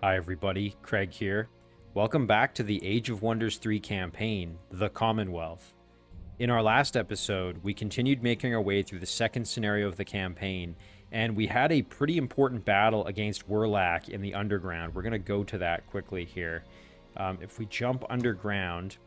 Hi everybody, Craig here. Welcome back to the Age of Wonders 3 campaign, the Commonwealth. In our last episode, we continued making our way through the second scenario of the campaign, and we had a pretty important battle against Wurlak in the underground. We're going to go to that quickly here. If we jump underground,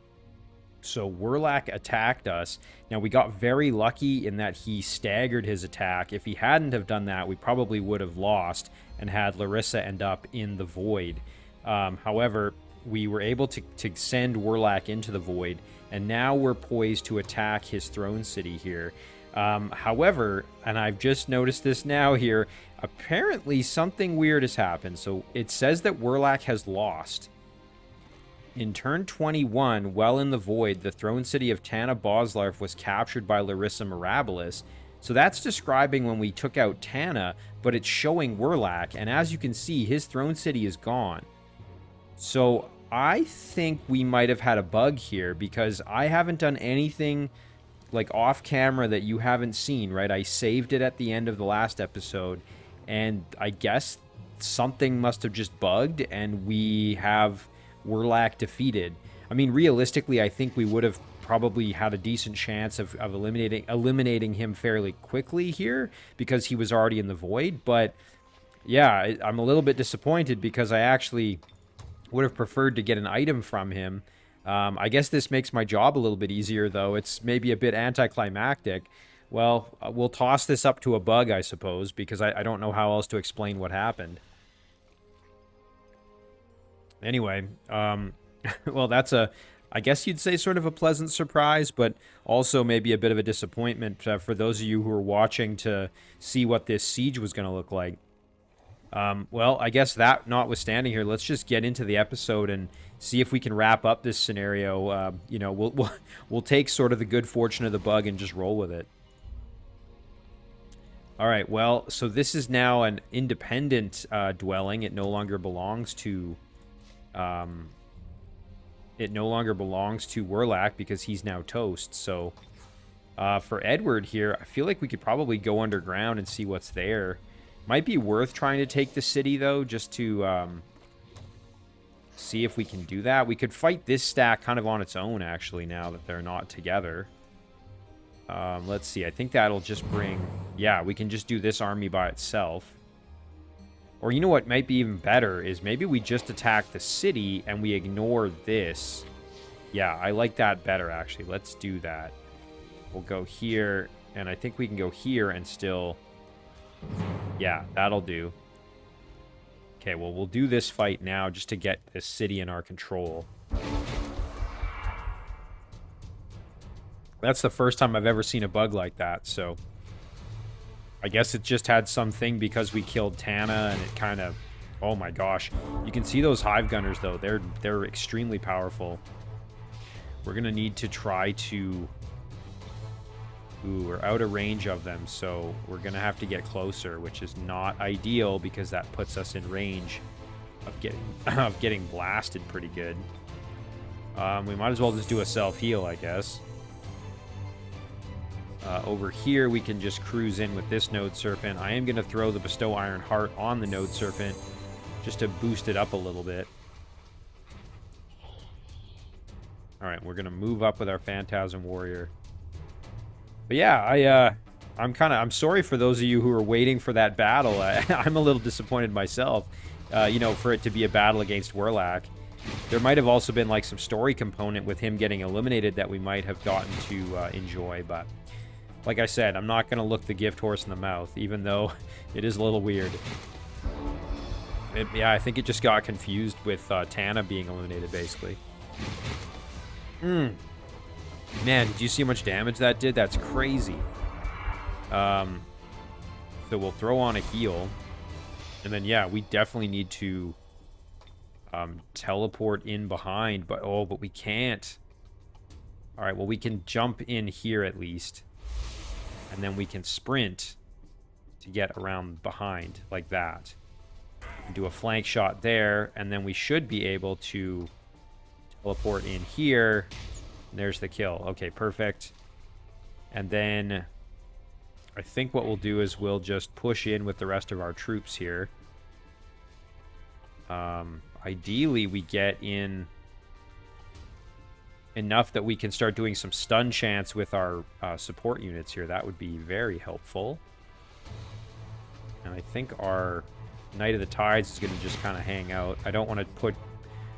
so Wurlak attacked us. Now, we got very lucky in that he staggered his attack. If he hadn't have done that, we probably would have lost and had Laryssa end up in the void. However, we were able to send Wurlak into the void, and now we're poised to attack his throne city here. However, and I've just noticed this now here, apparently something weird has happened. So it says that Wurlak has lost. In turn 21, while in the void, the throne city of Tana Boslarf was captured by Laryssa Mirabilis. So that's describing when we took out Tana, but it's showing Wurlak, and as you can see, his throne city is gone. So I think we might have had a bug here, because I haven't done anything like off camera that you haven't seen, right? I saved it at the end of the last episode, and I guess something must have just bugged, and we have Wurlak defeated. I mean, realistically, I think we would have probably had a decent chance of eliminating him fairly quickly here because he was already in the void. But yeah, I'm a little bit disappointed because I actually would have preferred to get an item from him. I guess this makes my job a little bit easier, though. It's maybe a bit anticlimactic. Well, we'll toss this up to a bug, I suppose, because I don't know how else to explain what happened. Anyway, well, that's I guess you'd say sort of a pleasant surprise, but also maybe a bit of a disappointment for those of you who are watching to see what this siege was going to look like. Well, I guess that notwithstanding here, let's just get into the episode and see if we can wrap up this scenario. You know, we'll take sort of the good fortune of the bug and just roll with it. All right, well, so this is now an independent dwelling. It no longer belongs to... it no longer belongs to Wurlak because he's now toast. So for Edward here, I feel like we could probably go underground and see what's there. Might be worth trying to take the city, though, just to see if we can do that. We could fight this stack kind of on its own, actually, now that they're not together. Let's see. I think that'll just bring... Yeah, we can just do this army by itself. Or you know what might be even better is maybe we just attack the city and we ignore this. Yeah, I like that better, actually. Let's do that. We'll go here, and I think we can go here and still... Yeah, that'll do. Okay, well, we'll do this fight now just to get this city in our control. That's the first time I've ever seen a bug like that, so... I guess it just had something because we killed Tana, and it kind of... Oh my gosh. You can see those hive gunners, though. They're extremely powerful. We're going to need to try to... Ooh, we're out of range of them, so we're going to have to get closer, which is not ideal because that puts us in range of getting blasted pretty good. We might as well just do a self-heal, I guess. Over here, we can just cruise in with this Node Serpent. I am going to throw the Bestow Iron Heart on the Node Serpent just to boost it up a little bit. Alright, we're going to move up with our Phantasm Warrior. But yeah, I'm sorry for those of you who are waiting for that battle. I'm a little disappointed myself, you know, for it to be a battle against Wurlak. There might have also been like some story component with him getting eliminated that we might have gotten to enjoy, but... Like I said, I'm not going to look the gift horse in the mouth, even though it is a little weird. Yeah, I think it just got confused with Tana being eliminated, basically. Man, did you see how much damage that did? That's crazy. So we'll throw on a heal. And then, yeah, we definitely need to teleport in behind. But we can't. All right, well, we can jump in here at least. And then we can sprint to get around behind, like that. Do a flank shot there, and then we should be able to teleport in here. There's the kill. Okay, perfect. And then I think what we'll do is we'll just push in with the rest of our troops here. Ideally, we get in enough that we can start doing some stun chance with our support units here. That would be very helpful. And I think our Knight of the Tides is going to just kind of hang out. I don't want to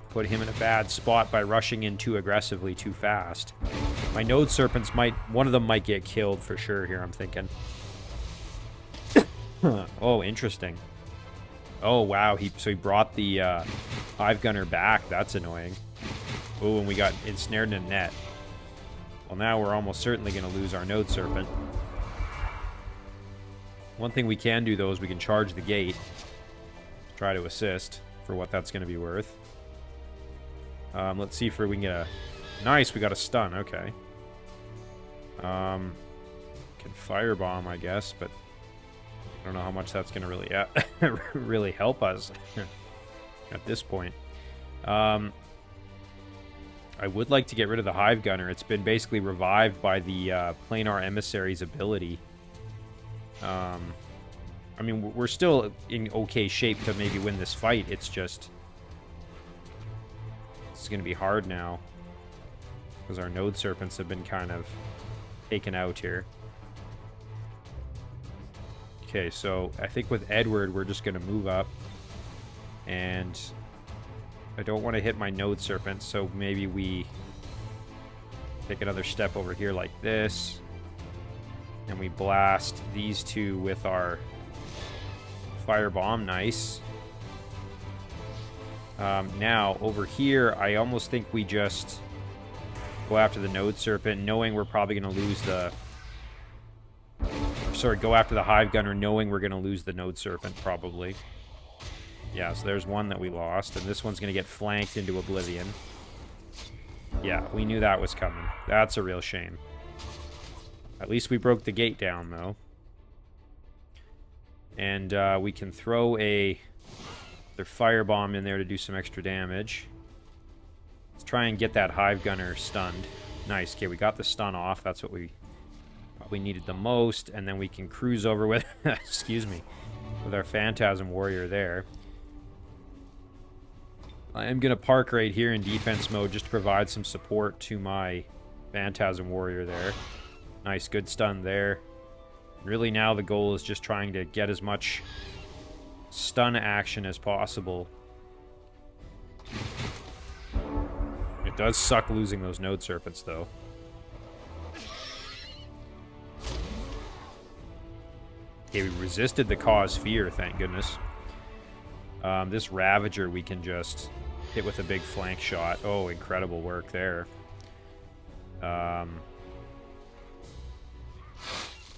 put him in a bad spot by rushing in too aggressively too fast. My Node Serpents might... One of them might get killed for sure here, I'm thinking. Oh, interesting. Oh, wow. So he brought the Hive Gunner back. That's annoying. Oh, and we got ensnared in a net. Well, now we're almost certainly going to lose our Node Serpent. One thing we can do, though, is we can charge the gate. Try to assist for what that's going to be worth. Let's see if we can get a... Nice, we got a stun. Okay. Can firebomb, I guess, but I don't know how much that's going to really really help us at this point. I would like to get rid of the Hive Gunner. It's been basically revived by the Planar Emissary's ability. I mean, we're still in okay shape to maybe win this fight. It's just... It's going to be hard now. Because our Node Serpents have been kind of taken out here. Okay, so I think with Edward, we're just going to move up. And I don't want to hit my Node Serpent, so maybe we take another step over here like this. And we blast these two with our Firebomb. Nice. Now, over here, I almost think we just go after the Node Serpent, knowing we're probably going to lose the... Sorry, go after the Hive Gunner, knowing we're going to lose the Node Serpent, probably. Yeah, so there's one that we lost, and this one's going to get flanked into oblivion. Yeah, we knew that was coming. That's a real shame. At least we broke the gate down, though. And we can throw their firebomb in there to do some extra damage. Let's try and get that Hive Gunner stunned. Nice. Okay, we got the stun off. That's what we probably needed the most. And then we can cruise over with, excuse me, with our Phantasm Warrior there. I am going to park right here in defense mode just to provide some support to my Phantasm Warrior there. Nice, good stun there. Really now the goal is just trying to get as much stun action as possible. It does suck losing those Node Serpents, though. Okay, we resisted the Cause Fear, thank goodness. This Ravager we can just hit with a big flank shot. Oh, incredible work there. And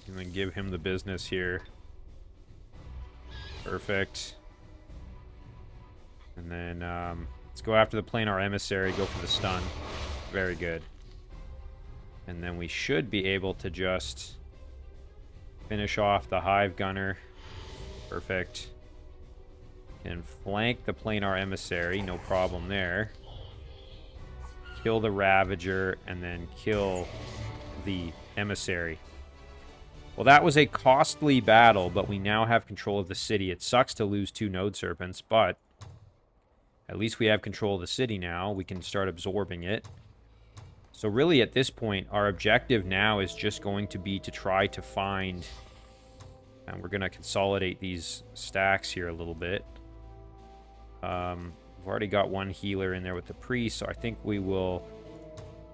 then give him the business here. Perfect. And then let's go after the Planar Emissary, go for the stun. Very good. And then we should be able to just finish off the Hive Gunner. Perfect. Can flank the Planar Emissary, no problem there. Kill the Ravager, and then kill the Emissary. Well, that was a costly battle, but we now have control of the city. It sucks to lose 2 Node Serpents, but at least we have control of the city now. We can start absorbing it. So really, at this point, our objective now is just going to be to try to find... And we're going to consolidate these stacks here a little bit. We've already got one healer in there with the priest, so I think we will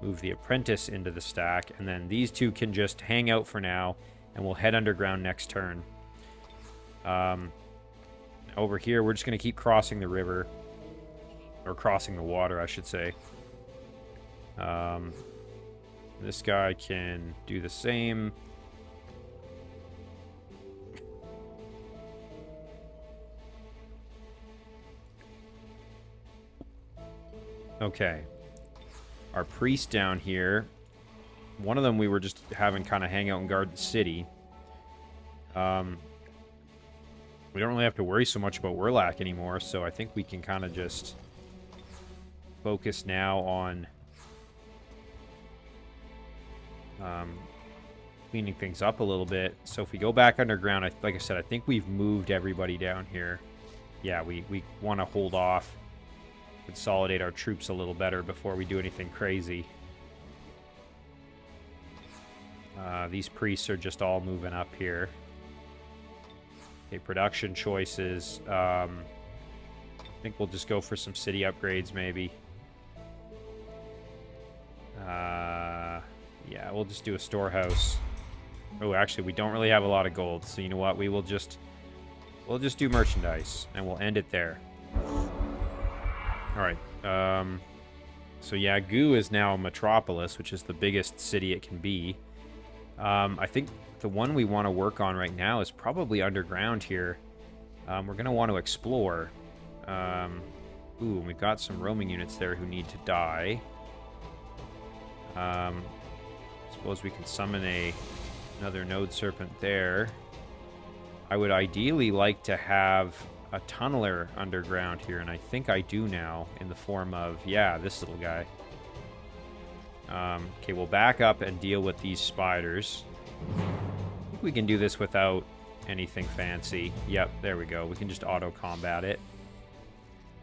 move the apprentice into the stack, and then these two can just hang out for now, and we'll head underground next turn. Over here, we're just going to keep crossing the river, or crossing the water, I should say. This guy can do the same. Okay. Our priest down here, one of them we were just having kind of hang out and guard the city. We don't really have to worry so much about Warlock anymore, so I think we can kind of just focus now on cleaning things up a little bit. So if we go back underground, like I said, I think we've moved everybody down here. yeah, we want to hold off, consolidate our troops a little better before we do anything crazy. These priests are just all moving up here. Okay, production choices. I think we'll just go for some city upgrades, maybe. Yeah, we'll just do a storehouse. Oh, actually, we don't really have a lot of gold, so you know what? We'll just do merchandise, and we'll end it there. All right. So yeah, Gu is now Metropolis, which is the biggest city it can be. I think the one we want to work on right now is probably underground here. We're going to want to explore. Ooh, we've got some roaming units there who need to die. Suppose we can summon another Node Serpent there. I would ideally like to have a tunneler underground here, and I think I do now in the form of, yeah, this little guy. Okay, we'll back up and deal with these spiders. I think we can do this without anything fancy. Yep, there we go. We can just auto-combat it.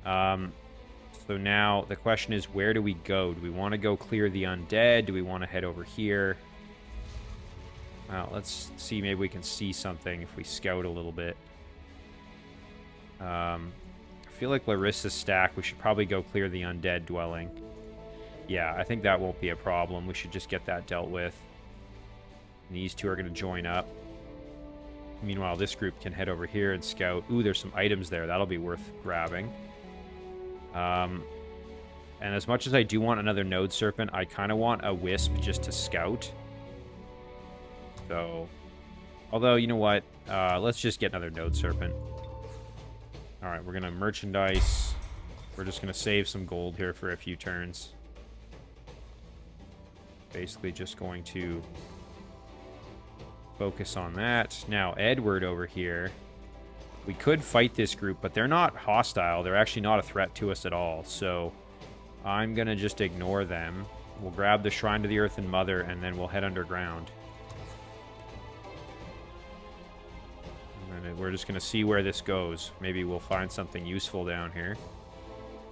So now the question is, where do we go? Do we want to go clear the undead? Do we want to head over here? Well, let's see. Maybe we can see something if we scout a little bit. I feel like Laryssa's stack, we should probably go clear the undead dwelling. Yeah, I think that won't be a problem. We should just get that dealt with. And these two are going to join up. Meanwhile, this group can head over here and scout. Ooh, there's some items there. That'll be worth grabbing. And as much as I do want another Node Serpent, I kind of want a Wisp just to scout. So, although, you know what? Let's just get another Node Serpent. Alright, we're going to merchandise. We're just going to save some gold here for a few turns. Basically just going to focus on that. Now, Edward over here. We could fight this group, but they're not hostile. They're actually not a threat to us at all. So I'm going to just ignore them. We'll grab the Shrine to the Earthen Mother, and then we'll head underground. And we're just going to see where this goes. Maybe we'll find something useful down here.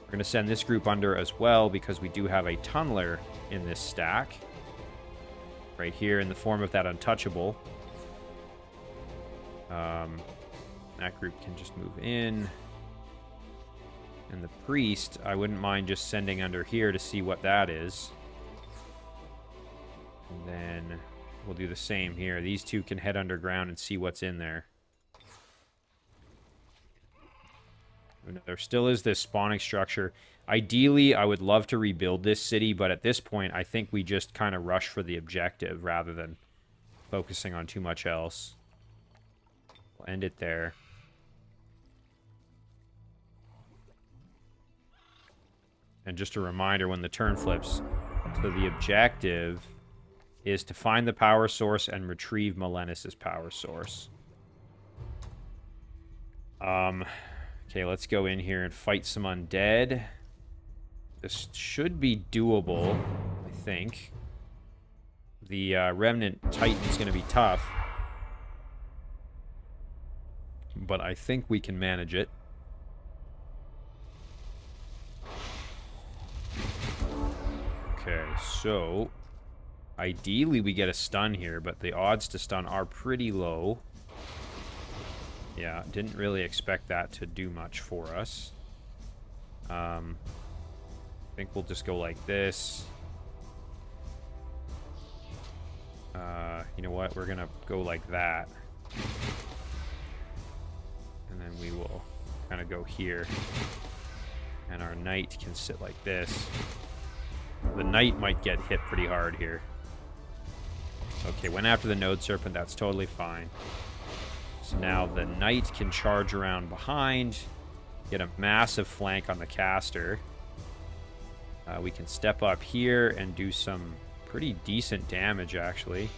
We're going to send this group under as well, because we do have a tunneler in this stack. Right here in the form of that Untouchable. That group can just move in. And the priest, I wouldn't mind just sending under here to see what that is. And then we'll do the same here. These two can head underground and see what's in there. There still is this spawning structure. Ideally, I would love to rebuild this city, but at this point, I think we just kind of rush for the objective rather than focusing on too much else. We'll end it there. And just a reminder when the turn flips. So the objective is to find the power source and retrieve Melenis' power source. Okay, let's go in here and fight some undead. This should be doable, I think. The Remnant Titan's going to be tough. But I think we can manage it. Okay, so ideally we get a stun here, but the odds to stun are pretty low. Yeah, didn't really expect that to do much for us. I think we'll just go like this. You know what? We're gonna go like that. And then we will kind of go here. And our knight can sit like this. The knight might get hit pretty hard here. Okay, went after the Node Serpent. That's totally fine. So now the knight can charge around behind, get a massive flank on the caster. We can step up here and do some pretty decent damage, actually.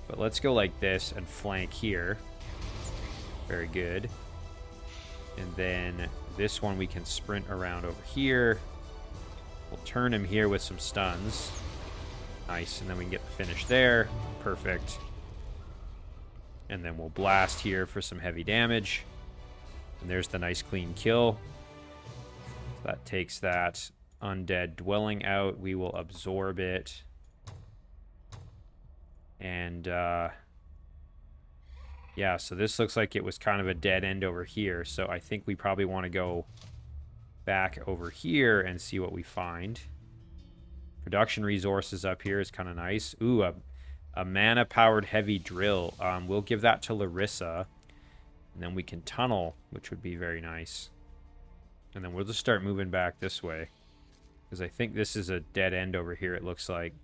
But let's go like this and flank here. Very good. And then this one we can sprint around over here. We'll turn him here with some stuns. Nice, and then we can get the finish there. Perfect. And then we'll blast here for some heavy damage. And there's the nice clean kill. So that takes that undead dwelling out. We will absorb it. And, yeah, so this looks like it was kind of a dead end over here. So I think we probably want to go back over here and see what we find. Production resources up here is kind of nice. Ooh, a mana-powered heavy drill. We'll give that to Laryssa. And then we can tunnel, which would be very nice. And then we'll just start moving back this way. Because I think this is a dead end over here, it looks like.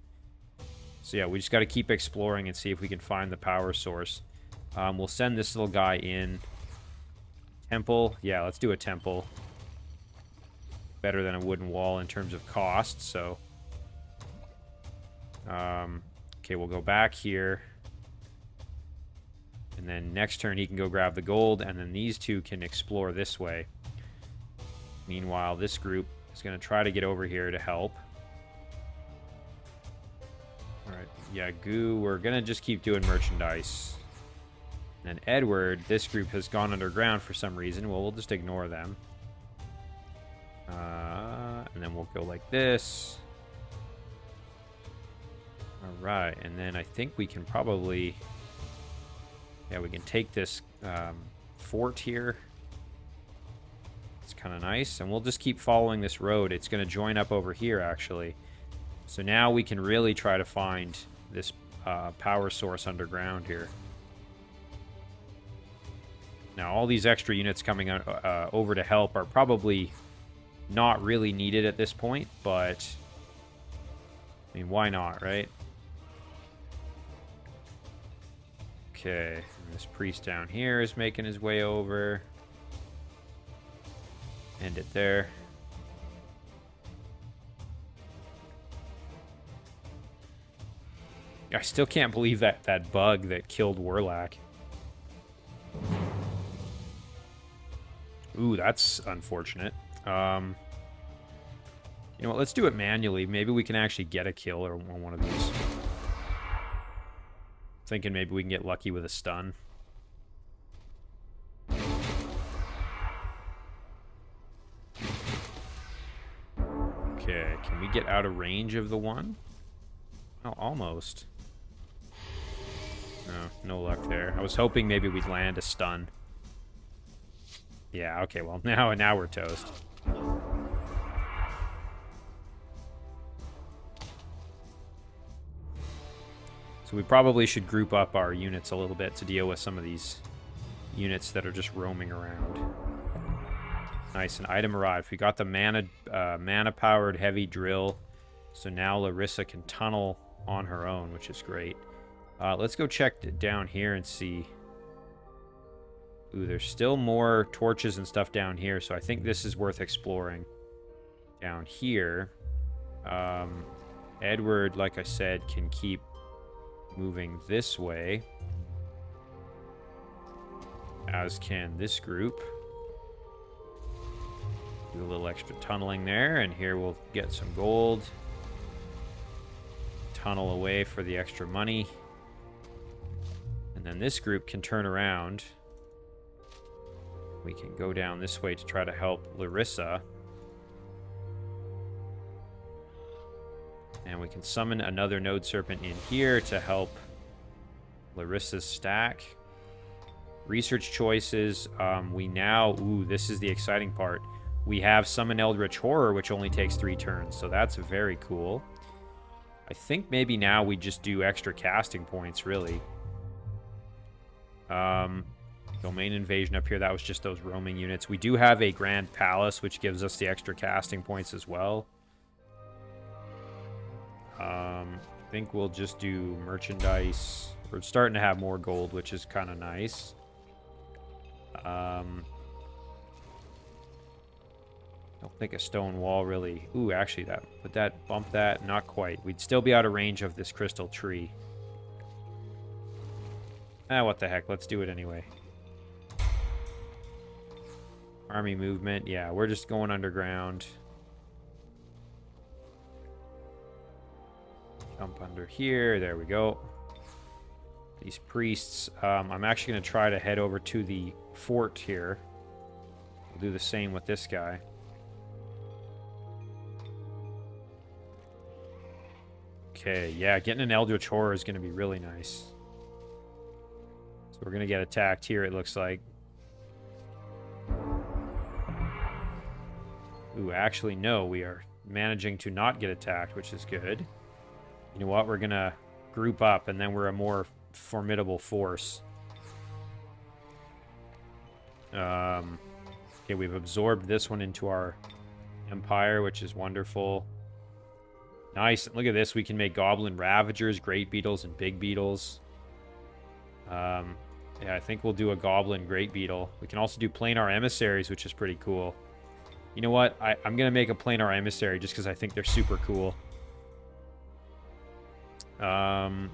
So yeah, we just got to keep exploring and see if we can find the power source. We'll send this little guy in. Temple. Yeah, let's do a temple. Better than a wooden wall in terms of cost, so... okay, we'll go back here. And then next turn he can go grab the gold, and then these two can explore this way. Meanwhile, this group is going to try to get over here to help. Alright, yeah, Goo, we're going to just keep doing merchandise. And Edward, this group has gone underground for some reason. Well, we'll just ignore them. And then we'll go like this. Alright, and then I think we can probably... yeah, we can take this fort here. It's kind of nice. And we'll just keep following this road. It's going to join up over here, actually. So now we can really try to find this power source underground here. Now, all these extra units coming over to help are probably not really needed at this point, but... I mean, why not, right? Okay, and this priest down here is making his way over. End it there. I still can't believe that bug that killed Warlock. Ooh, that's unfortunate. You know what, let's do it manually. Maybe we can actually get a kill or on one of these. Thinking maybe we can get lucky with a stun. Okay, can we get out of range of the one? Oh, almost. No, no luck there. I was hoping maybe we'd land a stun. Yeah, okay, well, now we're toast. So we probably should group up our units a little bit to deal with some of these units that are just roaming around. Nice, an item arrived. We got the mana-powered heavy drill. So now Laryssa can tunnel on her own, which is great. Let's go check down here and see. Ooh, there's still more torches and stuff down here, so I think this is worth exploring. Down here, Edward, like I said, can keep moving this way, as can this group. Do a little extra tunneling there, and here we'll get some gold. Tunnel away for the extra money. And then this group can turn around. We can go down this way to try to help Laryssa. And we can summon another Node Serpent in here to help Laryssa's stack. Research choices. We now... Ooh, this is the exciting part. We have Summon Eldritch Horror, which only takes 3 turns. So that's very cool. I think maybe now we just do extra casting points, really. Domain Invasion up here. That was just those roaming units. We do have a Grand Palace, which gives us the extra casting points as well. I think we'll just do merchandise. We're starting to have more gold, which is kind of nice. Don't think a stone wall really... Ooh, actually, would that bump that? Not quite. We'd still be out of range of this crystal tree. Ah, what the heck. Let's do it anyway. Army movement. Yeah, we're just going underground. Jump under here. There we go. These priests. I'm actually going to try to head over to the fort here. do the same with this guy. Okay, yeah, getting an Eldritch Horror is going to be really nice. So we're going to get attacked here, it looks like. Ooh, actually, no, we are managing to not get attacked, which is good. You know what? We're going to group up, and then we're a more formidable force. Okay, we've absorbed this one into our empire, which is wonderful. Nice. Look at this. We can make Goblin Ravagers, Great Beetles, and Big Beetles. Yeah, I think we'll do a Goblin Great Beetle. We can also do Planar Emissaries, which is pretty cool. You know what? I'm going to make a Planar Emissary just because I think they're super cool. Alright,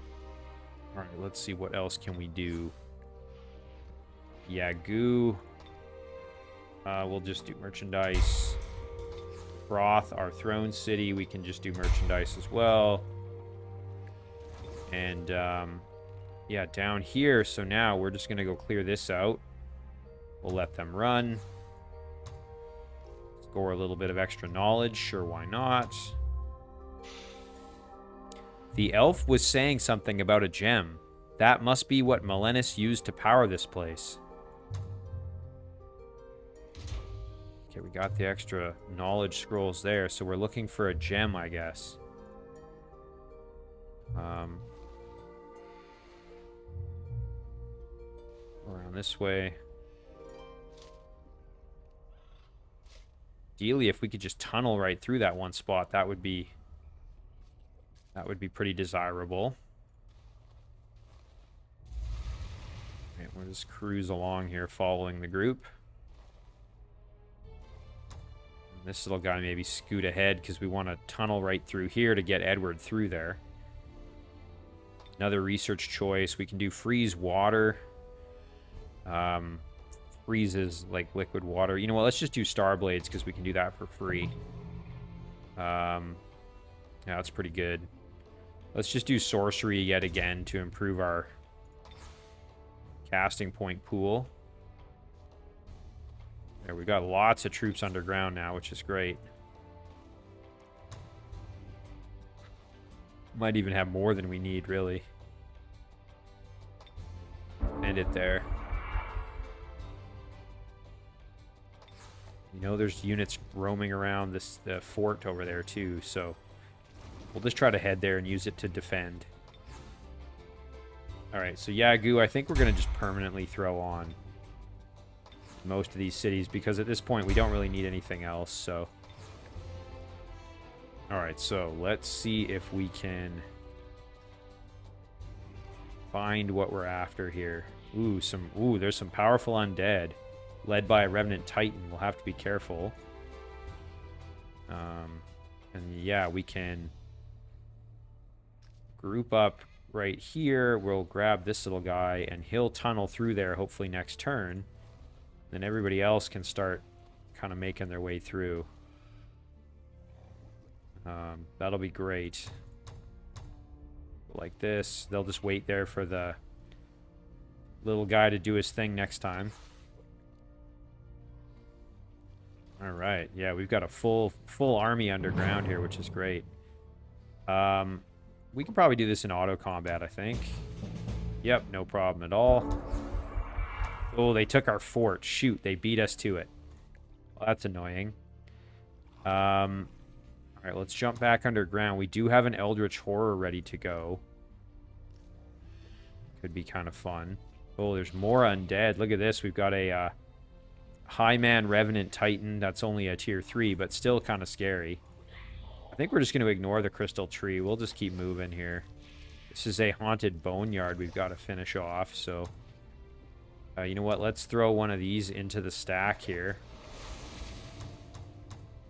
let's see what else can we do. Yeah, goo. We'll just do merchandise. Broth, our throne city, we can just do merchandise as well. And, yeah, down here, so now we're just going to go clear this out. We'll let them run. Score a little bit of extra knowledge, sure, why not? The elf was saying something about a gem. That must be what Melenis used to power this place. Okay, we got the extra knowledge scrolls there, so we're looking for a gem, I guess. Around this way. Ideally, if we could just tunnel right through that one spot, that would be pretty desirable. Right, we'll just cruise along here, following the group. And this little guy maybe scoot ahead because we want to tunnel right through here to get Edward through there. Another research choice. We can do freeze water. Freezes like liquid water. You know what? Let's just do Star Blades because we can do that for free. Yeah, that's pretty good. Let's just do sorcery yet again to improve our casting point pool. There, we've got lots of troops underground now, which is great. Might even have more than we need, really. End it there. You know, there's units roaming around the fort over there, too, so we'll just try to head there and use it to defend. Alright, so Yagu, I think we're going to just permanently throw on most of these cities, because at this point we don't really need anything else, so... Alright, so let's see if we can find what we're after here. Ooh, there's some powerful undead. Led by a Revenant Titan. We'll have to be careful. And yeah, we can group up right here. We'll grab this little guy, and he'll tunnel through there, hopefully next turn. Then everybody else can start kind of making their way through. That'll be great. Like this. They'll just wait there for the little guy to do his thing next time. Alright, yeah, we've got a full army underground here, which is great. We can probably do this in auto combat, I think. Yep, no problem at all. Oh, they took our fort. Shoot, they beat us to it. Well, that's annoying. Alright, let's jump back underground. We do have an Eldritch Horror ready to go. Could be kind of fun. Oh, there's more undead. Look at this. We've got a Highman Revenant Titan. That's only a tier 3, but still kind of scary. I think we're just going to ignore the Crystal Tree. We'll just keep moving here. This is a Haunted Boneyard we've got to finish off, so... you know what? Let's throw one of these into the stack here.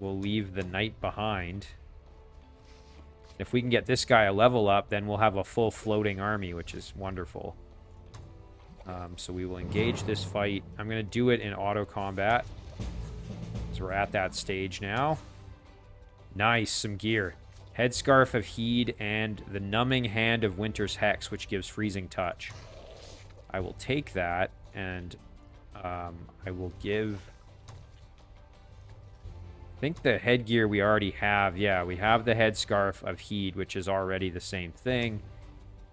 We'll leave the Knight behind. If we can get this guy a level up, then we'll have a full floating army, which is wonderful. So we will engage this fight. I'm going to do it in auto combat. So we're at that stage now. Nice, some gear. Headscarf of Heed and the Numbing Hand of Winter's Hex, which gives Freezing Touch. I will take that, and I will give I think the headgear we already have. Yeah, we have the headscarf of Heed, which is already the same thing.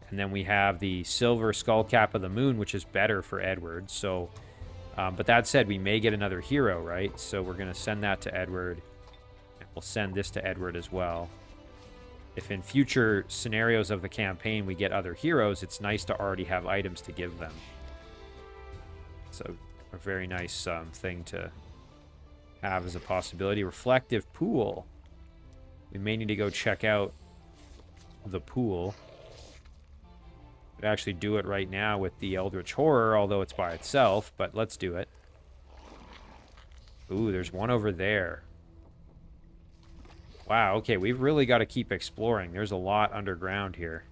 And then we have the silver skull cap of the moon, which is better for Edward. So, but that said, we may get another hero, right? So we're going to send that to Edward. And we'll send this to Edward as well. If in future scenarios of the campaign we get other heroes, it's nice to already have items to give them. It's a very nice thing to have as a possibility. Reflective pool. We may need to go check out the pool. Could actually do it right now with the Eldritch Horror, although it's by itself, but let's do it. Ooh, there's one over there. Wow, okay, we've really got to keep exploring. There's a lot underground here.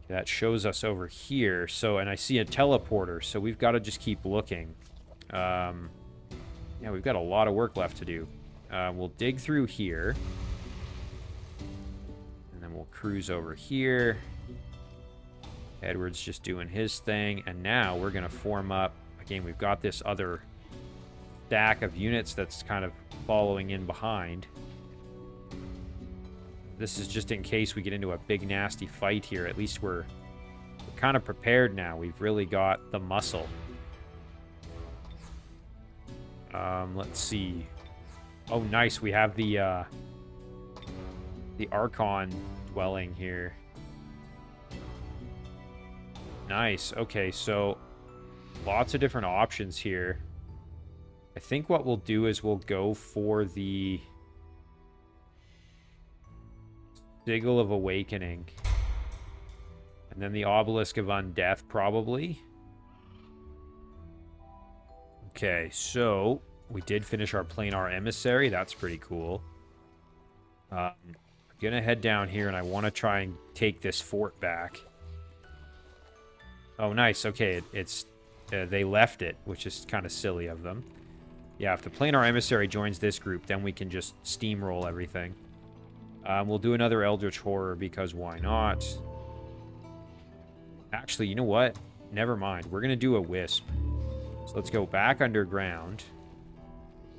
That shows us over here. So, and I see a teleporter, so we've got to just keep looking. Yeah, we've got a lot of work left to do. We'll dig through here. And then we'll cruise over here. Edward's just doing his thing. And now we're going to form up. Again, we've got this other stack of units that's kind of following in behind. This is just in case we get into a big nasty fight here. At least we're kind of prepared now. We've really got the muscle. Let's see. Oh, nice. We have the Archon dwelling here. Nice. Okay, so lots of different options here. I think what we'll do is we'll go for the Sigil of Awakening. And then the Obelisk of Undeath, probably. Okay, so we did finish our Planar Emissary. That's pretty cool. I'm going to head down here, and I want to try and take this fort back. Oh, nice. Okay, it's they left it, which is kind of silly of them. Yeah, if the Planar Emissary joins this group, then we can just steamroll everything. We'll do another Eldritch Horror, because why not? Actually, you know what? Never mind. We're going to do a Wisp. So let's go back underground.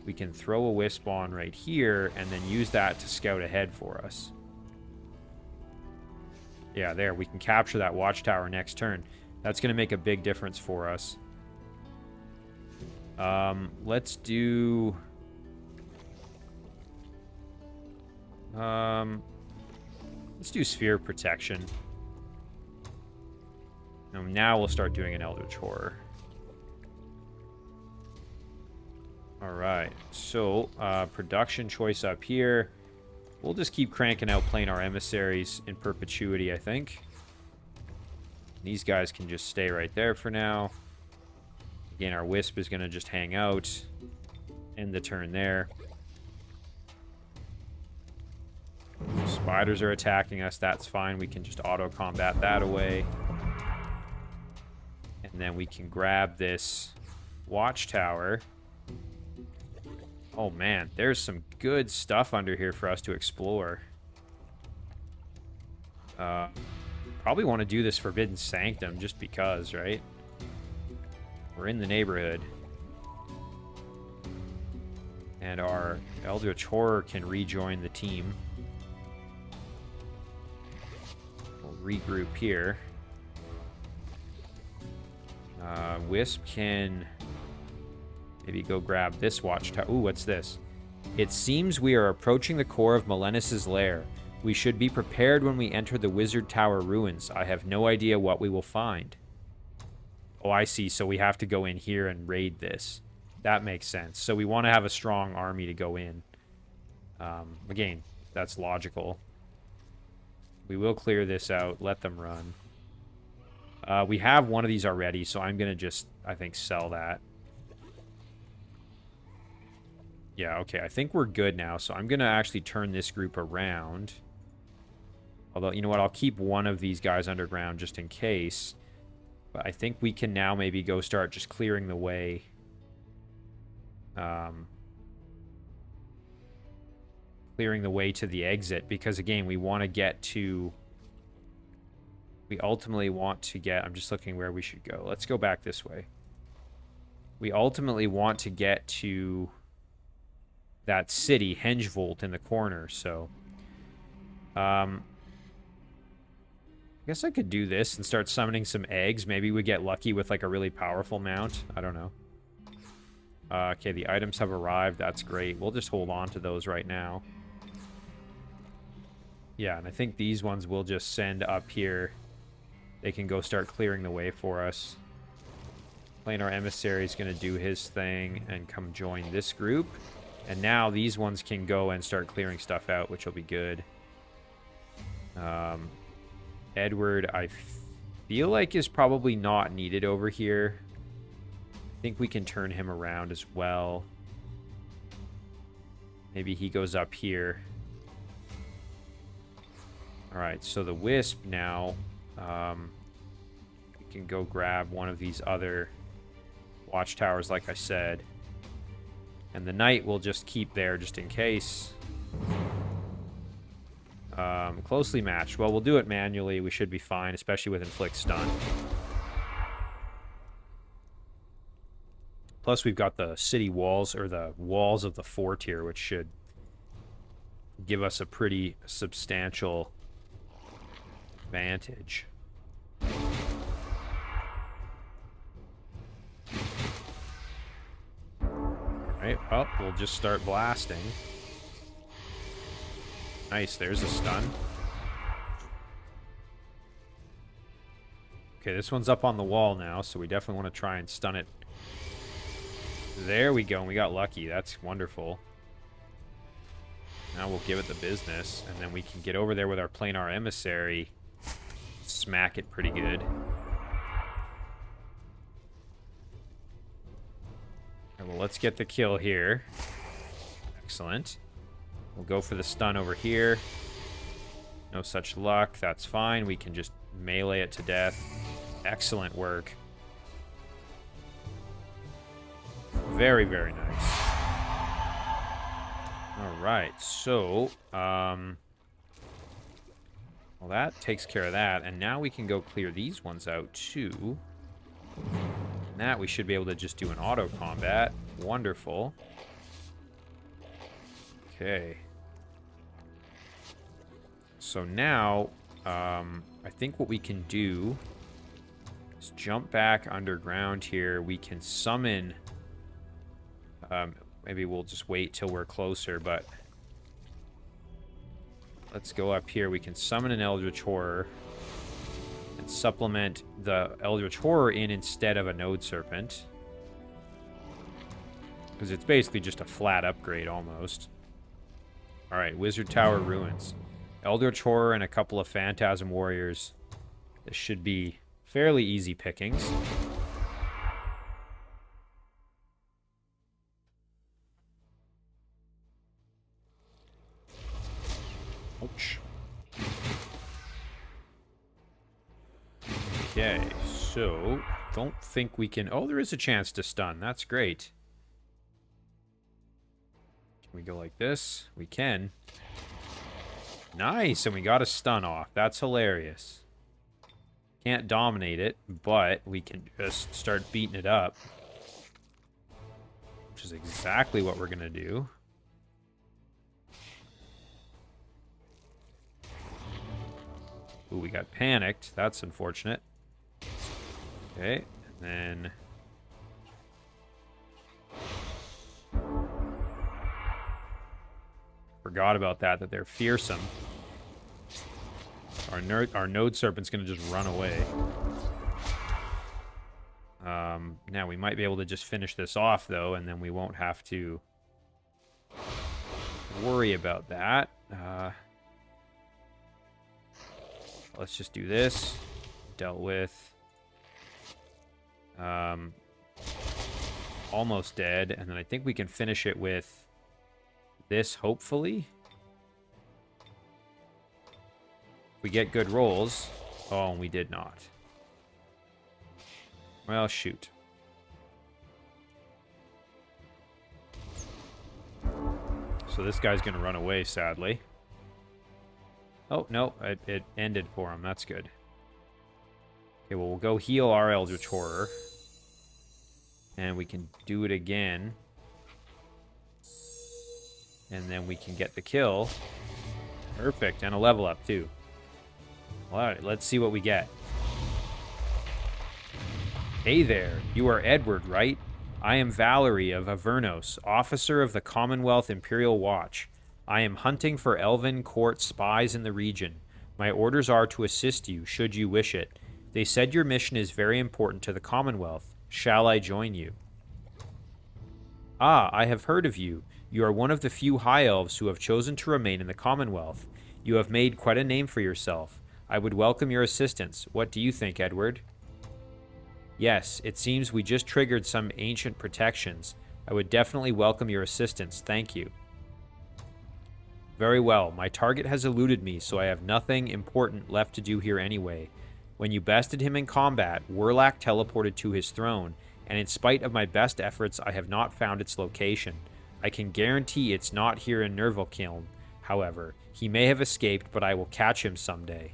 We can throw a Wisp on right here, and then use that to scout ahead for us. Yeah, there. We can capture that watchtower next turn. That's going to make a big difference for us. Let's do... let's do Sphere of Protection. Now we'll start doing an Eldritch Horror. Alright, so production choice up here. We'll just keep cranking out Planar Emissaries in perpetuity, I think. These guys can just stay right there for now. Again, our Wisp is going to just hang out. End the turn there. Spiders are attacking us. That's fine. We can just auto-combat that away. And then we can grab this Watchtower. Oh, man. There's some good stuff under here for us to explore. Probably want to do this Forbidden Sanctum just because, right? We're in the neighborhood. And our Eldritch Horror can rejoin the team. We'll regroup here. Wisp can maybe go grab this watchtower. Ooh, what's this? It seems we are approaching the core of Melenis' lair. We should be prepared when we enter the Wizard Tower ruins. I have no idea what we will find. Oh, I see. So we have to go in here and raid this. That makes sense. So we want to have a strong army to go in. Again, that's logical. We will clear this out. Let them run. We have one of these already, so I'm going to just, I think, sell that. Yeah, okay. I think we're good now, so I'm going to actually turn this group around. Although, you know what? I'll keep one of these guys underground just in case. But I think we can now maybe go start just clearing the way. Clearing the way to the exit. Because, again, we want to get to... We ultimately want to get... I'm just looking where we should go. Let's go back this way. We ultimately want to get to that city, Hengevolt, in the corner, so... I guess I could do this and start summoning some eggs. Maybe we get lucky with, like, a really powerful mount. I don't know. Okay, the items have arrived. That's great. We'll just hold on to those right now. Yeah, and I think these ones we'll just send up here. They can go start clearing the way for us. Planar Emissary is going to do his thing and come join this group. And now these ones can go and start clearing stuff out, which will be good. Edward, I feel like is probably not needed over here. I think we can turn him around as well. Maybe he goes up here. Alright, so the Wisp now, we can go grab one of these other watchtowers, like I said. And the Knight will just keep there just in case. Closely matched. Well, we'll do it manually. We should be fine, especially with Inflict Stun. Plus, we've got the city walls, or the walls of the fort here, which should give us a pretty substantial advantage. Alright, well, we'll just start blasting. Nice, there's a stun. Okay, this one's up on the wall now, so we definitely want to try and stun it. There we go, and we got lucky. That's wonderful. Now we'll give it the business, and then we can get over there with our Planar Emissary. Smack it pretty good. Okay, well, let's get the kill here. Excellent. We'll go for the stun over here. No such luck. That's fine. We can just melee it to death. Excellent work. Very, very nice. Alright, so... well, that takes care of that. And now we can go clear these ones out, too. And that we should be able to just do an auto-combat. Wonderful. Okay. So now, I think what we can do is jump back underground here. We can summon... maybe we'll just wait till we're closer, but... Let's go up here. We can summon an Eldritch Horror and supplement the Eldritch Horror in instead of a Node Serpent. Because it's basically just a flat upgrade, almost. Alright, Wizard Tower Ruins. Eldritch Horror and a couple of Phantasm Warriors. This should be fairly easy pickings. Ouch. Okay, so don't think we can... Oh, there is a chance to stun. That's great. Can we go like this? We can. Nice, and we got a stun off. That's hilarious. Can't dominate it, but we can just start beating it up. Which is exactly what we're going to do. Ooh, we got panicked. That's unfortunate. Okay, and then... Forgot about that they're fearsome. Our Node Serpent's going to just run away. Now, we might be able to just finish this off, though, and then we won't have to worry about that. Let's just do this. Dealt with. Almost dead, and then I think we can finish it with this, hopefully. If we get good rolls. Oh, and we did not. Well, shoot. So this guy's going to run away, sadly. Oh, no, it ended for him. That's good. Okay, well, we'll go heal our Eldritch Horror. And we can do it again. And then we can get the kill. Perfect. And a level up, too. All right, let's see what we get. Hey there. You are Edward, right? I am Valerie of Avernos, officer of the Commonwealth Imperial Watch. I am hunting for Elven court spies in the region. My orders are to assist you, should you wish it. They said your mission is very important to the Commonwealth. Shall I join you? Ah, I have heard of you. You are one of the few High Elves who have chosen to remain in the Commonwealth. You have made quite a name for yourself. I would welcome your assistance. What do you think, Edward? Yes, it seems we just triggered some ancient protections. I would definitely welcome your assistance. Thank you. Very well. My target has eluded me, so I have nothing important left to do here anyway. When you bested him in combat, Werlak teleported to his throne, and in spite of my best efforts, I have not found its location. I can guarantee it's not here in Nirvenkiln. However, he may have escaped, but I will catch him someday.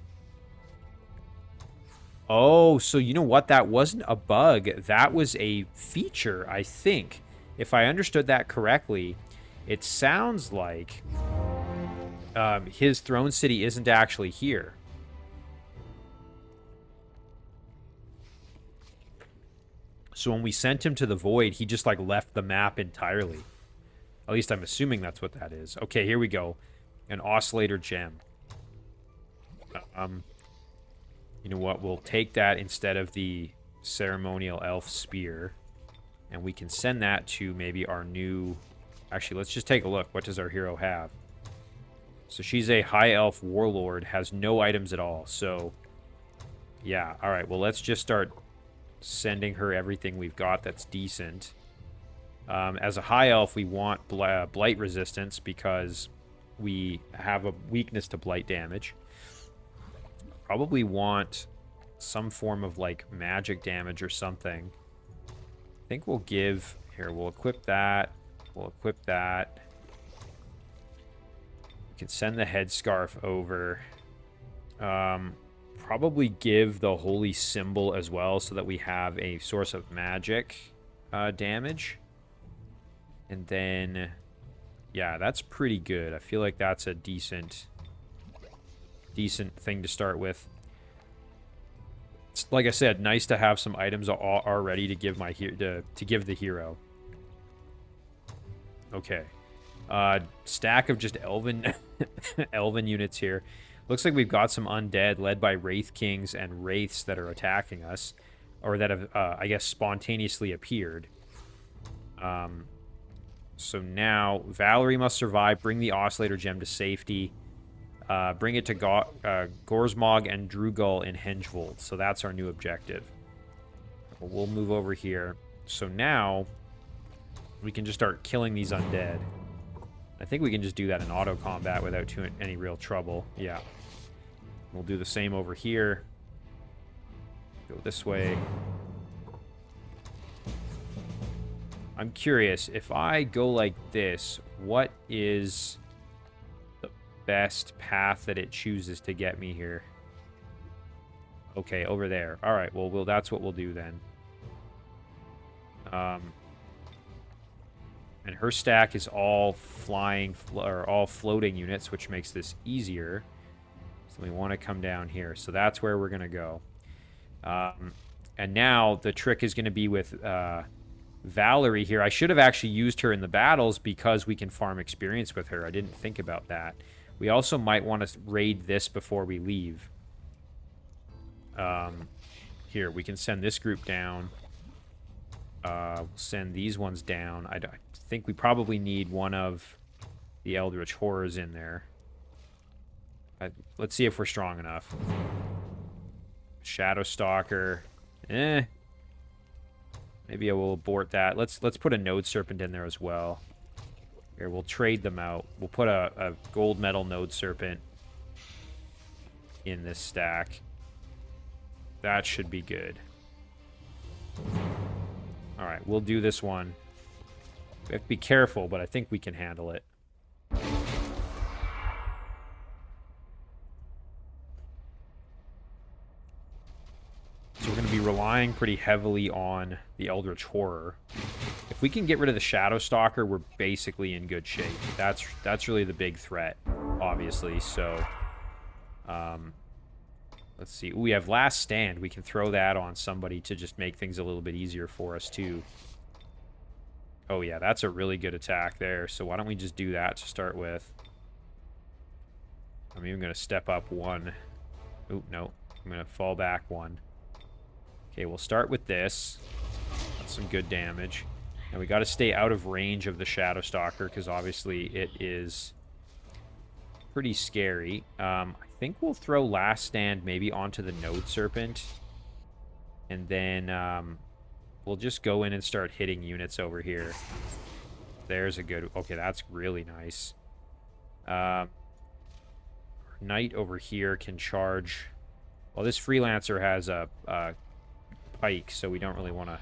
Oh, so you know what? That wasn't a bug. That was a feature, I think. If I understood that correctly, it sounds like his throne city isn't actually here. So when we sent him to the Void, he just, like, left the map entirely. At least I'm assuming that's what that is. Okay, here we go. An oscillator gem. You know what? We'll take that instead of the ceremonial elf spear. And we can send that to maybe our new... Actually, let's just take a look. What does our hero have? So she's a high elf warlord, has no items at all. So, yeah. All right, well, let's just start sending her everything we've got that's decent. As a high elf, we want blight resistance because we have a weakness to blight damage. Probably want some form of, like, magic damage or something. I think we'll give... Here, we'll equip that. We'll equip that. We can send the headscarf over. Probably give the holy symbol as well so that we have a source of magic damage. And then... Yeah, that's pretty good. I feel like that's a decent thing to start with. It's, like I said, nice to have some items already to give my to give the hero. Okay. Stack of just elven elven units here. Looks like we've got some undead led by Wraith Kings and Wraiths that are attacking us, or that have I guess spontaneously appeared. So now Valerie must survive, bring the oscillator gem to safety. Bring it to Gorsmog and Drugal in Hengevold. So that's our new objective. We'll move over here. So now we can just start killing these undead. I think we can just do that in auto combat without any real trouble. Yeah. We'll do the same over here. Go this way. I'm curious, if I go like this, what is the best path that it chooses to get me here? Okay, over there. All right, well, that's what we'll do then. And her stack is all flying, or all floating units, which makes this easier. So we want to come down here. So that's where we're going to go. And now the trick is going to be with Valerie here. I should have actually used her in the battles because we can farm experience with her. I didn't think about that. We also might want to raid this before we leave. Here, we can send this group down. Send these ones down. I think we probably need one of the Eldritch Horrors in there. Let's see if we're strong enough. Shadow Stalker. Maybe I will abort that. Let's put a Node Serpent in there as well. Here, we'll trade them out. We'll put a gold metal Node Serpent in this stack. That should be good. Alright, we'll do this one. We have to be careful, but I think we can handle it. So we're going to be relying relying pretty heavily on the Eldritch Horror. If we can get rid of the Shadow Stalker, we're basically in good shape. That's really the big threat, obviously. So, let's see. Ooh, we have Last Stand. We can throw that on somebody to just make things a little bit easier for us, too. Oh, yeah, that's a really good attack there. So why don't we just do that to start with? I'm even going to step up one. Oop, no. I'm going to fall back one. Okay, we'll start with this. That's some good damage. And we got to stay out of range of the Shadow Stalker, because obviously it is pretty scary. I think we'll throw Last Stand maybe onto the Node Serpent. And then we'll just go in and start hitting units over here. There's a good... Okay, that's really nice. Knight over here can charge... Well, this Freelancer has a pike, so we don't really want to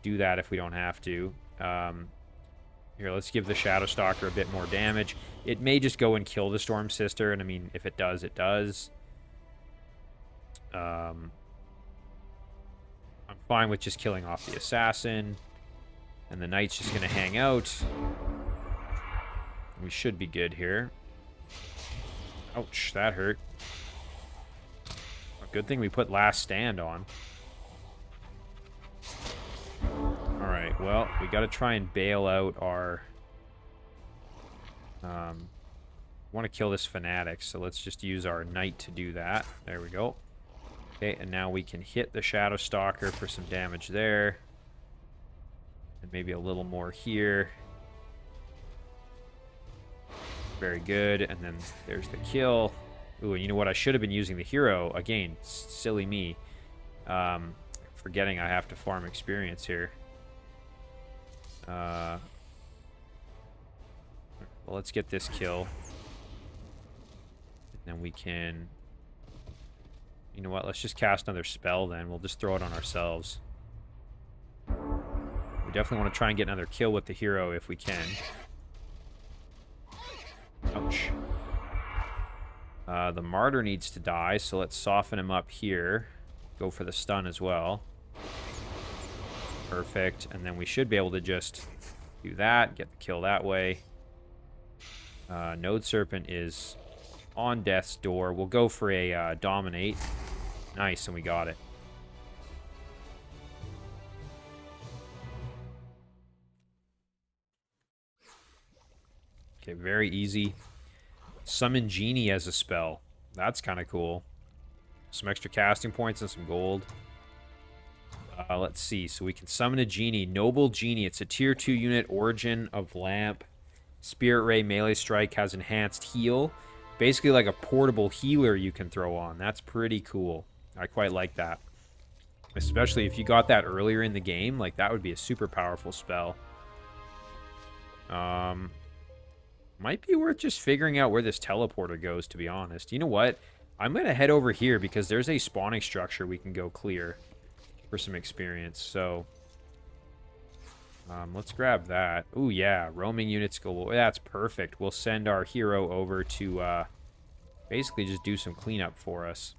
do that if we don't have to. Here, let's give the Shadow Stalker a bit more damage. It may just go and kill the Storm Sister, and I mean, if it does, it does. I'm fine with just killing off the Assassin. And the Knight's just going to hang out. We should be good here. Ouch, that hurt. Good thing we put Last Stand on. Alright, well, we got to try and bail out our... want to kill this Fanatic, so let's just use our Knight to do that. There we go. Okay, and now we can hit the Shadow Stalker for some damage there. And maybe a little more here. Very good, and then there's the kill. Ooh, and you know what? I should have been using the hero. Again, silly me. Forgetting I have to farm experience here. Well, let's get this kill. And then we can... You know what? Let's just cast another spell then. We'll just throw it on ourselves. We definitely want to try and get another kill with the hero if we can. Ouch. The Martyr needs to die, so let's soften him up here. Go for the stun as well. Perfect. And then we should be able to just do that, get the kill that way. Node Serpent is on death's door. We'll go for a Dominate. Nice, and we got it. Okay, very easy. Summon Genie as a spell. That's kind of cool. Some extra casting points and some gold. Let's see. So we can summon a Genie. Noble Genie. It's a tier 2 unit. Origin of Lamp. Spirit Ray melee strike has enhanced heal. Basically like a portable healer you can throw on. That's pretty cool. I quite like that. Especially if you got that earlier in the game. Like, that would be a super powerful spell. Might be worth just figuring out where this teleporter goes, to be honest. You know what? I'm going to head over here because there's a spawning structure we can go clear for some experience. So, let's grab that. Ooh, yeah. Roaming units galore. That's perfect. We'll send our hero over to basically just do some cleanup for us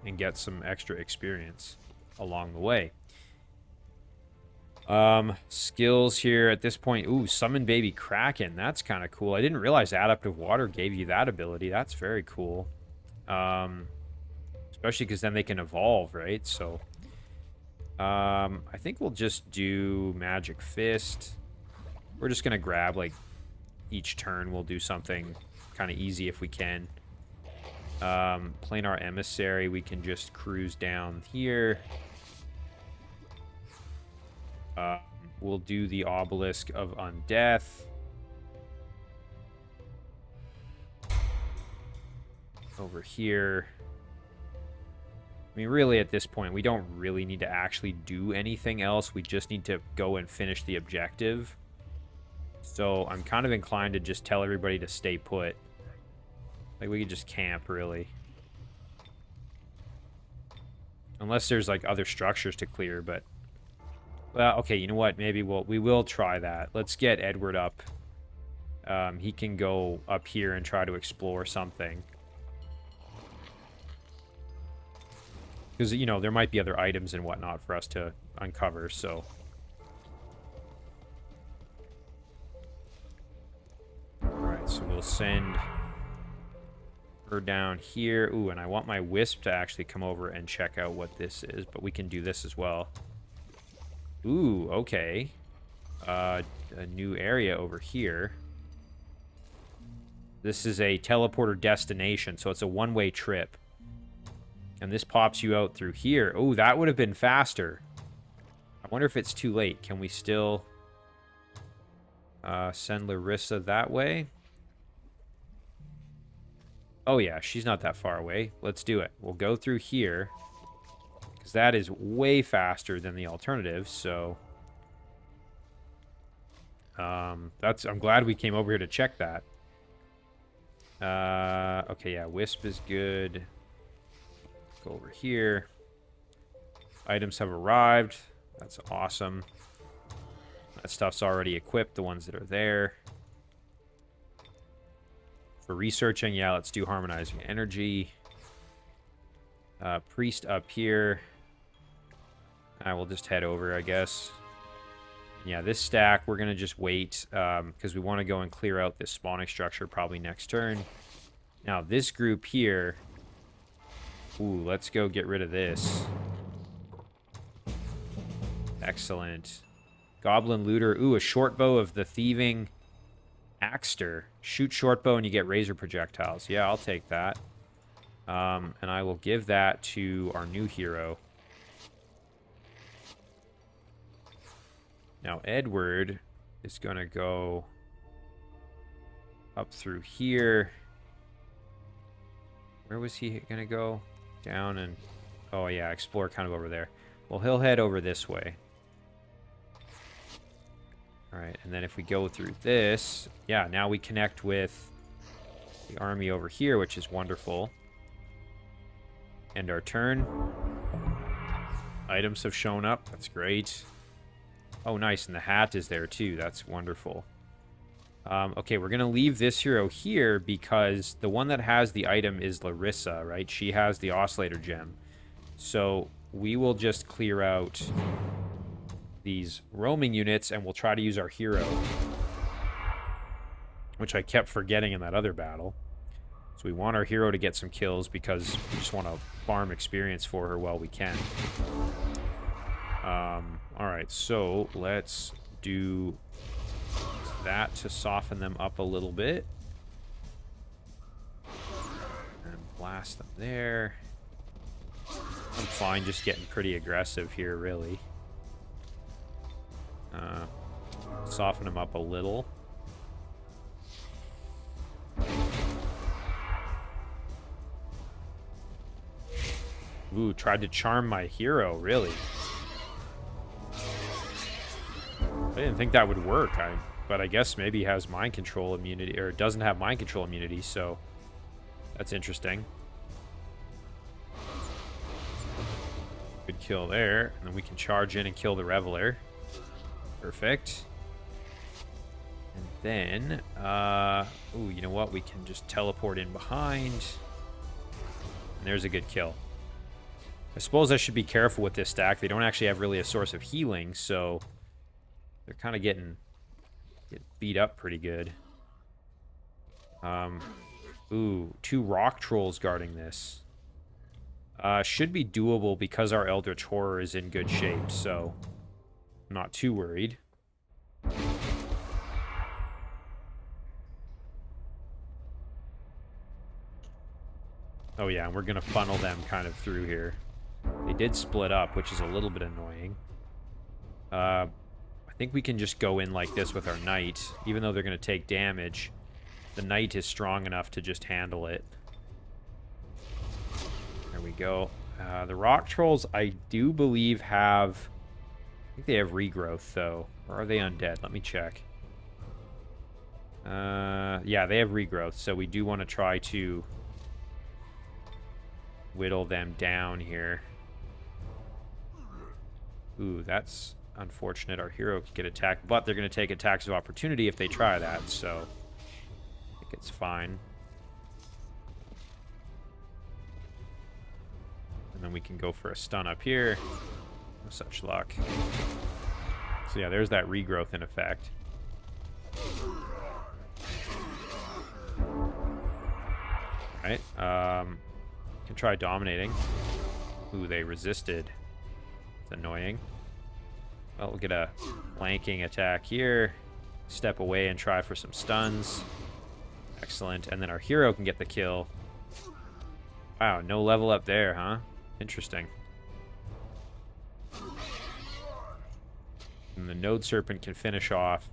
and get some extra experience along the way. Skills here at this point. Ooh, Summon Baby Kraken. That's kind of cool. I didn't realize Adept of Water gave you that ability. That's very cool. Especially because then they can evolve, right? So, I think we'll just do Magic Fist. We're just going to grab, like, each turn we'll do something kind of easy if we can. Planar Emissary, we can just cruise down here. We'll do the Obelisk of Undeath. Over here. I mean, really, at this point, we don't really need to actually do anything else. We just need to go and finish the objective. So, I'm kind of inclined to just tell everybody to stay put. Like, we could just camp, really. Unless there's, like, other structures to clear, but... Well, okay, you know what? Maybe we will try that. Let's get Edward up. He can go up here and try to explore something. Because, you know, there might be other items and whatnot for us to uncover, so... Alright, so we'll send her down here. Ooh, and I want my Wisp to actually come over and check out what this is, but we can do this as well. Ooh, okay. A new area over here. This is a teleporter destination, so it's a one-way trip. And this pops you out through here. Oh, that would have been faster. I wonder if it's too late. Can we still send Laryssa that way? Oh, yeah, she's not that far away. Let's do it. We'll go through here, because that is way faster than the alternative, so... I'm glad we came over here to check that. Okay, yeah, Wisp is good. Go over here. Items have arrived. That's awesome. That stuff's already equipped, the ones that are there. For researching, yeah, let's do Harmonizing Energy. Priest up here. I will just head over, I guess. Yeah, this stack, we're going to just wait, because we want to go and clear out this spawning structure probably next turn. Now, this group here... Ooh, let's go get rid of this. Excellent. Goblin Looter. Ooh, a short bow of the Thieving Axter. Shoot short bow and you get razor projectiles. Yeah, I'll take that. And I will give that to our new hero. Now, Edward is going to go up through here. Where was he going to go? Down and... Oh, yeah, explore kind of over there. Well, he'll head over this way. Alright, and then if we go through this... Yeah, now we connect with the army over here, which is wonderful. End our turn. Items have shown up. That's great. Oh, nice. And the hat is there, too. That's wonderful. Okay, we're going to leave this hero here because the one that has the item is Laryssa, right? She has the Oscillator Gem. So we will just clear out these roaming units and we'll try to use our hero, which I kept forgetting in that other battle. So we want our hero to get some kills because we just want to farm experience for her while we can. Alright, so let's do that to soften them up a little bit. And blast them there. I'm fine just getting pretty aggressive here, really. Soften them up a little. Ooh, tried to charm my hero, really. I didn't think that would work, but I guess maybe he has mind control immunity, or doesn't have mind control immunity, so that's interesting. Good kill there, and then we can charge in and kill the Reveler. Perfect. And then, ooh, you know what? We can just teleport in behind. And there's a good kill. I suppose I should be careful with this stack. They don't actually have really a source of healing, so they're kind of getting beat up pretty good. Ooh, 2 rock trolls guarding this. Should be doable because our Eldritch Horror is in good shape, so I'm not too worried. Oh yeah, and we're going to funnel them kind of through here. They did split up, which is a little bit annoying. I think we can just go in like this with our Knight. Even though they're going to take damage, the Knight is strong enough to just handle it. There we go. The Rock Trolls, I do believe, have... I think they have regrowth, though. Or are they undead? Let me check. Yeah, they have regrowth, so we do want to try to whittle them down here. Ooh, that's unfortunate. Our hero could get attacked, but they're going to take attacks of opportunity if they try that, so I think it's fine. And And then we can go for a stun up here. No such luck. So yeah, there's that regrowth in effect. Alright, can try dominating. Ooh, they resisted. It's annoying. Well, we'll get a flanking attack here. Step away and try for some stuns. Excellent. And then our hero can get the kill. Wow, no level up there, huh? Interesting. And the Node Serpent can finish off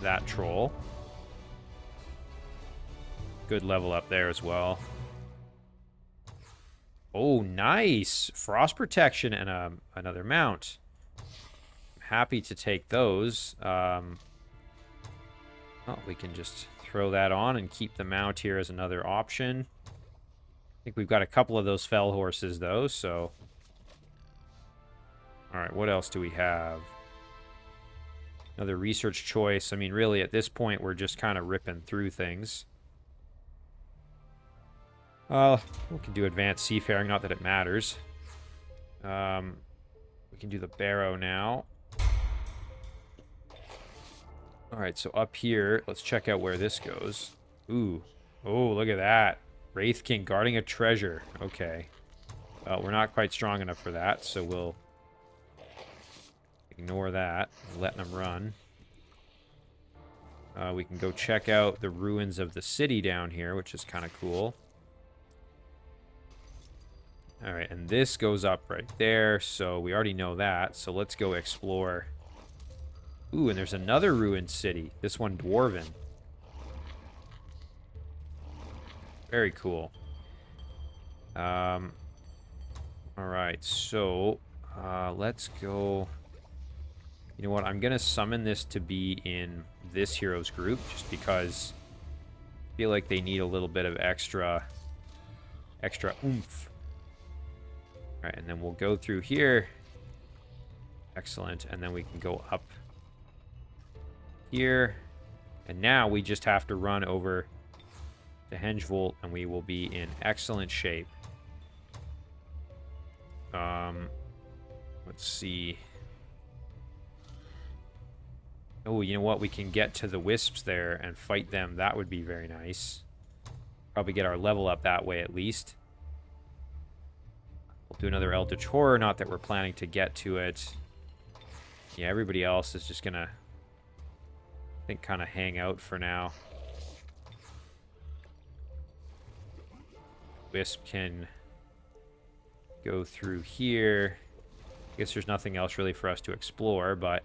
that troll. Good level up there as well. Oh, nice! Frost protection and another mount. I'm happy to take those. Well, we can just throw that on and keep the mount here as another option. I think we've got a couple of those fell horses, though, so... Alright, what else do we have? Another research choice. I mean, really, at this point, we're just kind of ripping through things. We can do advanced seafaring, not that it matters. We can do the barrow now. Alright, so up here, let's check out where this goes. Ooh. Oh, look at that. Wraith King guarding a treasure. Okay. Well, we're not quite strong enough for that, so we'll ignore that. Letting them run. We can go check out the ruins of the city down here, which is kind of cool. Alright, and this goes up right there, so we already know that. So let's go explore. Ooh, and there's another ruined city. This one dwarven. Very cool. Alright, so let's go... You know what? I'm going to summon this to be in this hero's group, just because I feel like they need a little bit of extra oomph. Alright, and then we'll go through here. Excellent. And then we can go up here. And now we just have to run over to Hengevolt, and we will be in excellent shape. Let's see. Oh, you know what? We can get to the wisps there and fight them. That would be very nice. Probably get our level up that way at least. We'll do another Eldritch Horror. Not that we're planning to get to it. Yeah, everybody else is just gonna, I think, kind of hang out for now. Wisp can go through here. I guess there's nothing else really for us to explore, but...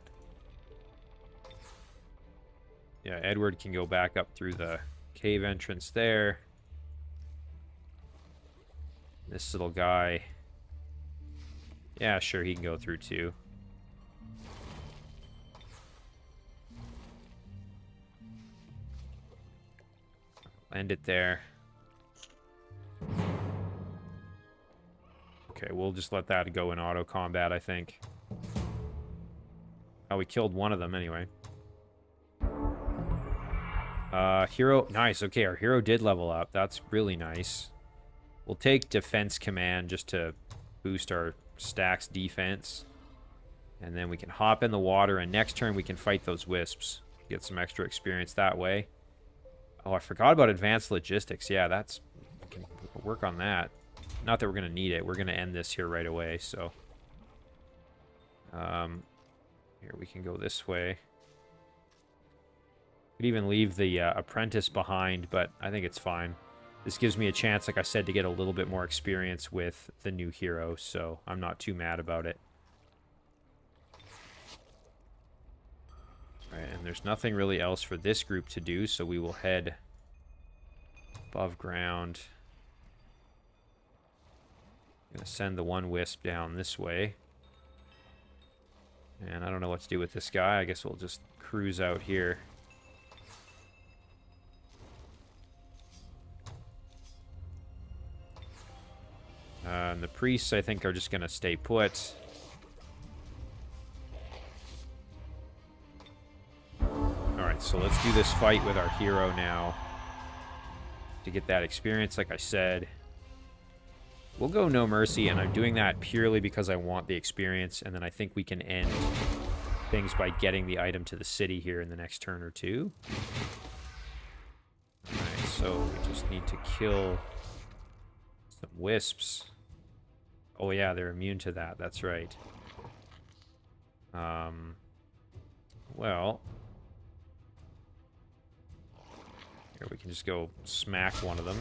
Yeah, Edward can go back up through the cave entrance there. This little guy... Yeah, sure, he can go through too. End it there. Okay, we'll just let that go in auto combat, I think. Oh, we killed one of them anyway. Hero, nice. Okay, our hero did level up. That's really nice. We'll take Defense Command just to boost our stacks defense. And then we can hop in the water, and next turn we can fight those wisps. Get some extra experience that way. Oh, I forgot about Advanced Logistics. Yeah, that's... We can work on that. Not that we're going to need it. We're going to end this here right away, so... Here, we can go this way. Could even leave the apprentice behind, but I think it's fine. This gives me a chance, like I said, to get a little bit more experience with the new hero, so I'm not too mad about it. Alright, and there's nothing really else for this group to do, so we will head above ground. I'm going to send the one wisp down this way. And I don't know what to do with this guy. I guess we'll just cruise out here. And the priests, I think, are just going to stay put. Alright, so let's do this fight with our hero now. To get that experience, like I said. We'll go No Mercy, and I'm doing that purely because I want the experience, and then I think we can end things by getting the item to the city here in the next turn or two. Alright, so we just need to kill some wisps. Oh yeah, they're immune to that, that's right. Well... Here, we can just go smack one of them.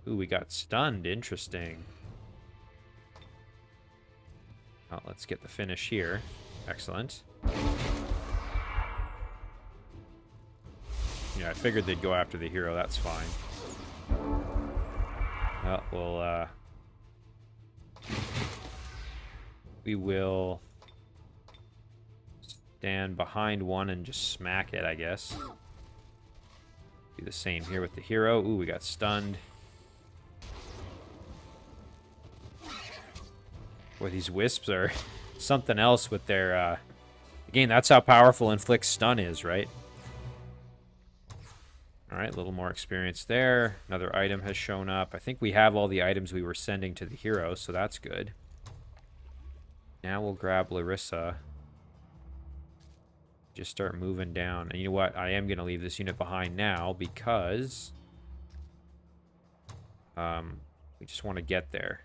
Ooh, we got stunned. Interesting. Oh, let's get the finish here. Excellent. Yeah, I figured they'd go after the hero. That's fine. Well, we will stand behind one and just smack it, I guess. Do the same here with the hero. Ooh, we got stunned. Boy, these wisps are something else with their... Again, that's how powerful Inflict Stun is, right? Alright, a little more experience there. Another item has shown up. I think we have all the items we were sending to the hero, so that's good. Now we'll grab Laryssa. Just start moving down. And you know what? I am going to leave this unit behind now because... we just want to get there.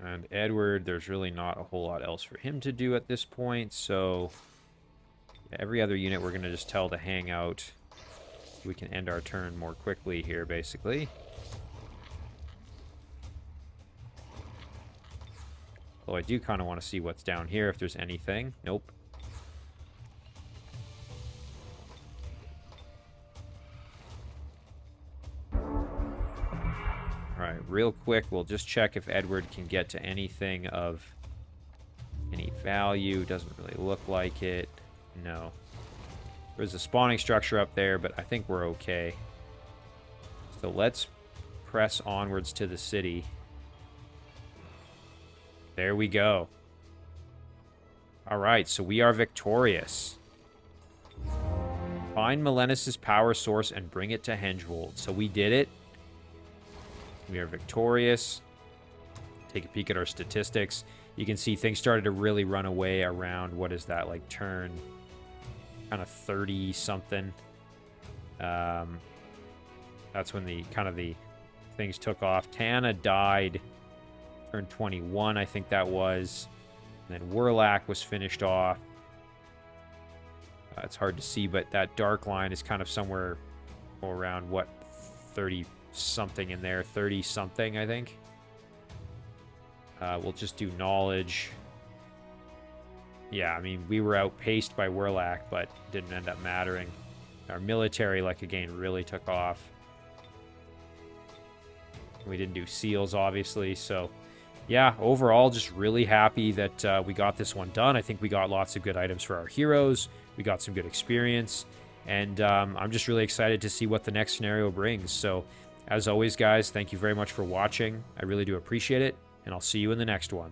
And Edward, there's really not a whole lot else for him to do at this point, so... Every other unit we're going to just tell to hang out. We can end our turn more quickly here, basically. Although I do kind of want to see what's down here, if there's anything. Nope. Alright, real quick, we'll just check if Edward can get to anything of any value. Doesn't really look like it. No. There's a spawning structure up there, but I think we're okay. So let's press onwards to the city. There we go. Alright, so we are victorious. Find Melenis' power source and bring it to Hengewold. So we did it. We are victorious. Take a peek at our statistics. You can see things started to really run away around, what is that, like turn kind of 30 something. That's when the things took off. Tana died turn 21, I think that was. And then Warlock was finished off. It's hard to see, but that dark line is kind of somewhere around, what, 30 something in there. 30 something, I think. We'll just do knowledge. Yeah, I mean, we were outpaced by Warlock, but didn't end up mattering. Our military, like, again, really took off. We didn't do seals, obviously, so... Yeah, overall, just really happy that we got this one done. I think we got lots of good items for our heroes. We got some good experience. And I'm just really excited to see what the next scenario brings. So, as always, guys, thank you very much for watching. I really do appreciate it. And I'll see you in the next one.